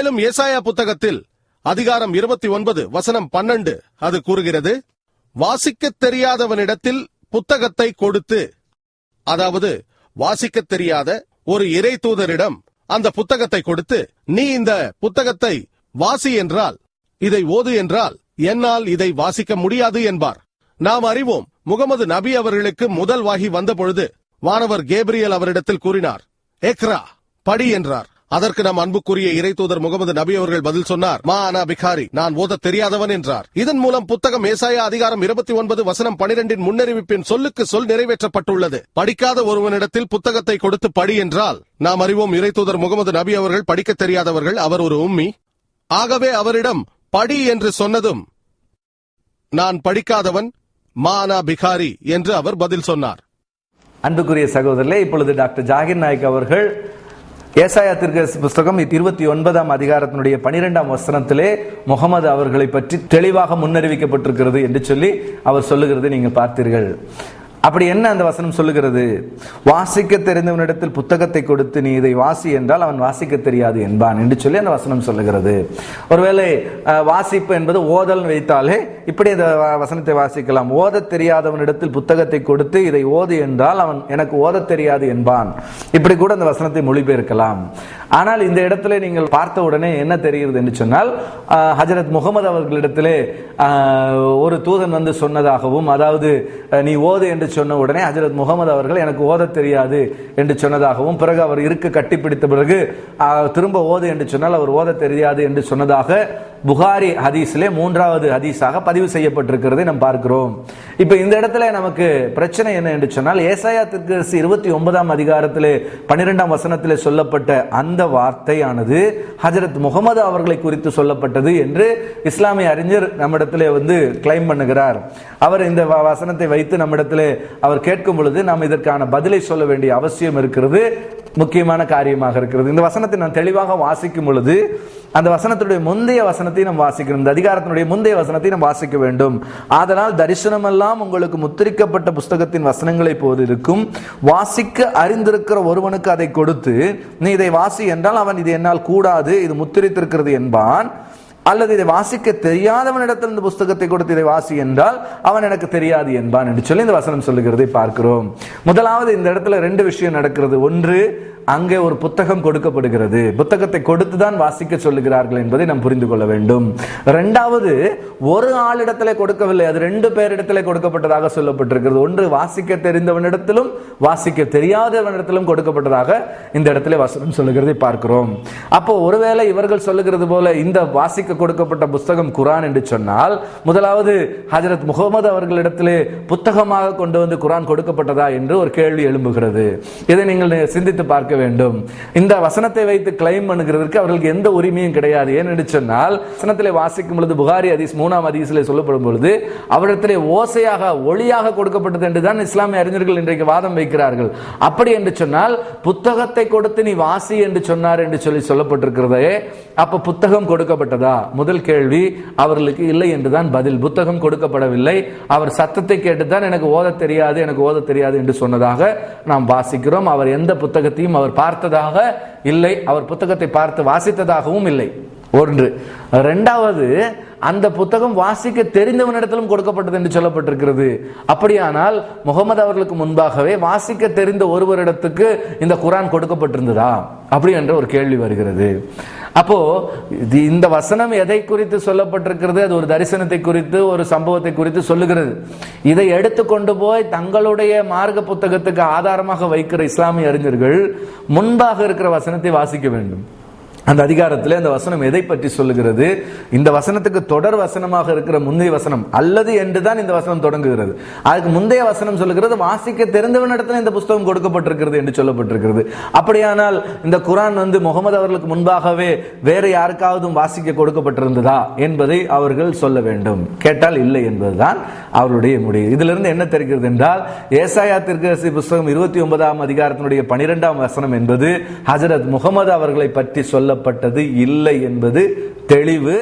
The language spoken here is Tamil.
மேலும் ஏசாயா புத்தகத்தில் அதிகாரம் 29 வசனம் 12 அது கூறுகிறது, வாசிக்கத் தெரியாதவனிடத்தில் புத்தகத்தை கொடுத்து, அதாவது வாசிக்கத் தெரியாத ஒரு இறை தூதரிடம் அந்த புத்தகத்தை கொடுத்து, நீ இந்த புத்தகத்தை வாசி என்றால், இதை ஓது என்றால் என்னால் இதை வாசிக்க முடியாது என்பார். நாம் அறிவோம், முகமது நபி அவர்களுக்கு முதல் வாகி வந்த பொழுது வானவர் கேப்ரியல் அவரிடத்தில் கூறினார், எக்ரா, படி என்றார். அதற்கு நம் அன்புக்குரிய இறை தூதர் முகமது நபி அவர்கள் பதில் சொன்னார், மா அனா பிகாரி, நான் ஓத தெரியாதவன் என்றார். இதன் மூலம் புத்தகம் ஏசாயா அதிகாரம் 29 வசனம் 12 முன்னறிவிப்பின் சொல்லுக்கு சொல் நிறைவேற்றப்பட்டுள்ளது. படிக்காத ஒருவனிடத்தில் புத்தகத்தை கொடுத்து படி என்றால், நாம் அறிவோம் இறை தூதர் முகமது நபி அவர்கள் படிக்க தெரியாதவர்கள், அவர் ஒரு உம்மி. ஆகவே அவரிடம் படி என்று சொன்னதும், நான் படிக்காதவன், மா அனா பிகாரி என்று அவர் பதில் சொன்னார். அன்புக்குரிய சகோதரர்களே, இப்பொழுது டாக்டர் ஜாகிர் நாயக் அவர்கள் ஏசாயா தீர்க்கதரிசி புஸ்தகம் 29ஆம் அதிகாரத்தினுடைய 12ஆம் வசனத்திலே முகமது அவர்களை பற்றி தெளிவாக முன்னறிவிக்கப்பட்டிருக்கிறது என்று சொல்லி அவர் சொல்லுகிறது நீங்க பார்த்தீர்கள். அப்படி என்ன அந்த வசனம் சொல்லுகிறது? வாசிக்க தெரிந்தவனிடத்தில் புத்தகத்தை கொடுத்து நீ இதை வாசி என்றால் அவன் வாசிக்க தெரியாது என்பான் என்று சொல்லி அந்த வசனம் சொல்லுகிறது. ஒருவேளை வாசிப்பு என்பது ஓதல் வைத்தாலே இப்படி இந்த வசனத்தை வாசிக்கலாம். ஓத தெரியாதவனிடத்தில் புத்தகத்தை கொடுத்து இதை ஓது என்றால் அவன் எனக்கு ஓத தெரியாது என்பான். இப்படி கூட அந்த வசனத்தை மொழிபெயர்க்கலாம். ஆனால் இந்த இடத்துல நீங்கள் பார்த்த உடனே என்ன தெரிகிறது என்று சொன்னால், ஹஜரத் முகமது அவர்களிடத்திலே ஒரு தூதன் வந்து சொன்னதாகவும், அதாவது நீ ஓது என்று சொன்ன உடனே ஹஜரத் முகமது அவர்கள் எனக்கு ஓத தெரியாது என்று சொன்னதாகவும், பிறகு அவர் இருக்க கட்டிப்பிடித்த பிறகு திரும்ப ஓது என்று சொன்னால் அவர் ஓத தெரியாது என்று சொன்னதாக புகாரி ஹதீஸிலே 3வது ஹதீஸாக பதிவு செய்யப்பட்டிருக்கிறதை நாம் பார்க்கிறோம். இப்ப இந்த இடத்துல நமக்கு பிரச்சனை என்ன என்று சொன்னால், ஏசாயா தீர்க்கதரிசி 29ஆம் அதிகாரத்திலே 12ஆம் வசனத்திலே சொல்லப்பட்ட அந்த வார்த்தையானது ஹஜரத் முகமது அவர்களை குறித்து சொல்லப்பட்டது என்று இஸ்லாமிய அறிஞர் நம்மிடத்திலே வந்து கிளைம் பண்ணுகிறார். அவர் இந்த வசனத்தை வைத்து நம்மிடத்திலே அவர் கேட்கும் பொழுது நாம் இதற்கான பதிலை சொல்ல வேண்டிய அவசியம் இருக்கிறது, முக்கியமான காரியமாக இருக்கிறது. இந்த வசனத்தை நான் தெளிவாக வாசிக்கும் பொழுது அந்த வசனத்துடைய முந்தைய வசனத்தை நாம் வாசிக்கணும், இந்த அதிகாரத்தினுடைய முந்தைய வசனத்தை நாம் வாசிக்க வேண்டும். ஆதலால் தரிசனம் எல்லாம் உங்களுக்கு முத்திரிக்கப்பட்ட புஸ்தகத்தின் வசனங்களை போது இருக்கும், வாசிக்க அறிந்திருக்கிற ஒருவனுக்கு அதை கொடுத்து நீ இதை வாசி என்றால் அவன் இது என்னால் கூடாது, இது முத்திரித்திருக்கிறது என்பான். அல்லது இதை வாசிக்க தெரியாதவனிடத்தில் இந்த புஸ்தகத்தை கொடுத்து இதை வாசி என்றால் அவன் எனக்கு தெரியாது என்பான் என்று சொல்லி இந்த வசனம் சொல்லுகிறதை பார்க்கிறோம். முதலாவது இந்த இடத்துல 2 விஷயம் நடக்கிறது. ஒன்று, அங்கே ஒரு புத்தகம் கொடுக்கப்படுகிறது, புத்தகத்தை கொடுத்துதான் வாசிக்க சொல்லுகிறார்கள் என்பதை நாம் புரிந்து கொள்ள வேண்டும். 2வது, ஒரு ஆளிடத்திலே கொடுக்கவில்லை, அது 2 பேரிடத்திலே கொடுக்கப்பட்டதாக சொல்லப்பட்டிருக்கிறது. ஒன்று வாசிக்க தெரிந்தவனிடத்திலும் வாசிக்க தெரியாதவனிடத்திலும் கொடுக்கப்பட்டதாக இந்த இடத்திலே வசனம் சொல்லுகிறதை பார்க்கிறோம். அப்போ ஒருவேளை இவர்கள் சொல்லுகிறது போல இந்த வாசிக்க கொடுக்கப்பட்ட புத்தகம் குரான் என்று சொன்னால், முதலாவது ஹஜரத் முகமது அவர்களிடத்திலே புத்தகமாக கொண்டு வந்து குரான் கொடுக்கப்பட்டதா என்று ஒரு கேள்வி எழும்புகிறது. இதை நீங்கள் சிந்தித்து பார்க்க வேண்டும். இந்த வசனத்தை வைத்து கிளைம் பண்ணுகிறதுக்கு அவர்களுக்கு எந்த உரிமையும் கிடையாது. ஏனென்று சொன்னால், வசனத்திலே வாசிக்கும் பொழுது புகாரி ஹதீஸ் 3ஆம் ஹதீஸிலே சொல்லப்படும் பொழுது அவரிடத்திலே ஓசையாக ஒளியாக கொடுக்கப்பட்டது என்றுதான் இஸ்லாமிய அறிஞர்கள் இன்றைக்கு வாதம் வைக்கிறார்கள். அப்படி என்று சொன்னால் புத்தகத்தை கொடுத்து நீ வாசி என்று சொன்னார் என்று சொல்லி சொல்லப்பட்டிருக்கிறதே, அப்ப புத்தகம் கொடுக்கப்பட்டதா? முதல் கேள்வி அவர்களுக்கு இல்லை என்றுதான் பதில். புத்தகம் கொடுக்கப்படவில்லை, அவர் சத்தத்தை கேட்டுதான் எனக்கு ஓத தெரியாது, எனக்கு ஓத தெரியாது என்று சொன்னதாக நாம் வாசிக்கிறோம். அவர் எந்த புத்தகத்தையும் அவர் பார்த்ததாக இல்லை, அவர் புத்தகத்தை பார்த்து வாசித்ததாகவும் இல்லை. ஒன்று. 2வது, அந்த புத்தகம் வாசிக்க தெரிந்தவனிடத்திலும் கொடுக்கப்பட்டது என்று சொல்லப்பட்டிருக்கிறது. அப்படியானால் முகமது அவர்களுக்கு முன்பாகவே வாசிக்க தெரிந்த ஒருவரிடத்துக்கு இந்த குரான் கொடுக்கப்பட்டிருந்ததா அப்படி என்ற ஒரு கேள்வி வருகிறது. அப்போ இந்த வசனம் எதை குறித்து சொல்லப்பட்டிருக்கிறது? அது ஒரு தரிசனத்தை குறித்து, ஒரு சம்பவத்தை குறித்து சொல்லுகிறது. இதை எடுத்துக்கொண்டு போய் தங்களுடைய மார்க்க புத்தகத்துக்கு ஆதாரமாக வைக்கிற இஸ்லாமிய அறிஞர்கள் முன்பாக இருக்கிற வசனத்தை வாசிக்க வேண்டும். அந்த அதிகாரத்தில் அந்த வசனம் எதை பற்றி சொல்லுகிறது? இந்த வசனத்துக்கு தொடர் வசனமாக இருக்கிற முந்தைய வசனம் அல்லது என்றுதான் இந்த வசனம் தொடங்குகிறது. அதுக்கு முந்தைய வசனம் சொல்லுகிறது வாசிக்க தெரிந்தவனிடத்தில் இந்த புத்தகம் கொடுக்கப்பட்டிருக்கிறது என்று சொல்லப்பட்டிருக்கிறது. அப்படியானால் இந்த குரான் வந்து முகமது அவர்களுக்கு முன்பாகவே வேற யாருக்காவது வாசிக்க கொடுக்கப்பட்டிருந்ததா என்பதை அவர்கள் சொல்ல வேண்டும். கேட்டால் இல்லை என்பதுதான் அவருடைய முடிவு. இதிலிருந்து என்ன தெரிகிறது என்றால், ஏசாயா தீர்க்கதரிசி புத்தகம் 29ஆம் அதிகாரத்தினுடைய 12ஆம் வசனம் என்பது ஹஜரத் முகமது அவர்களை பற்றி சொல்லப்பட்டது இல்லை என்பது தெளிவு.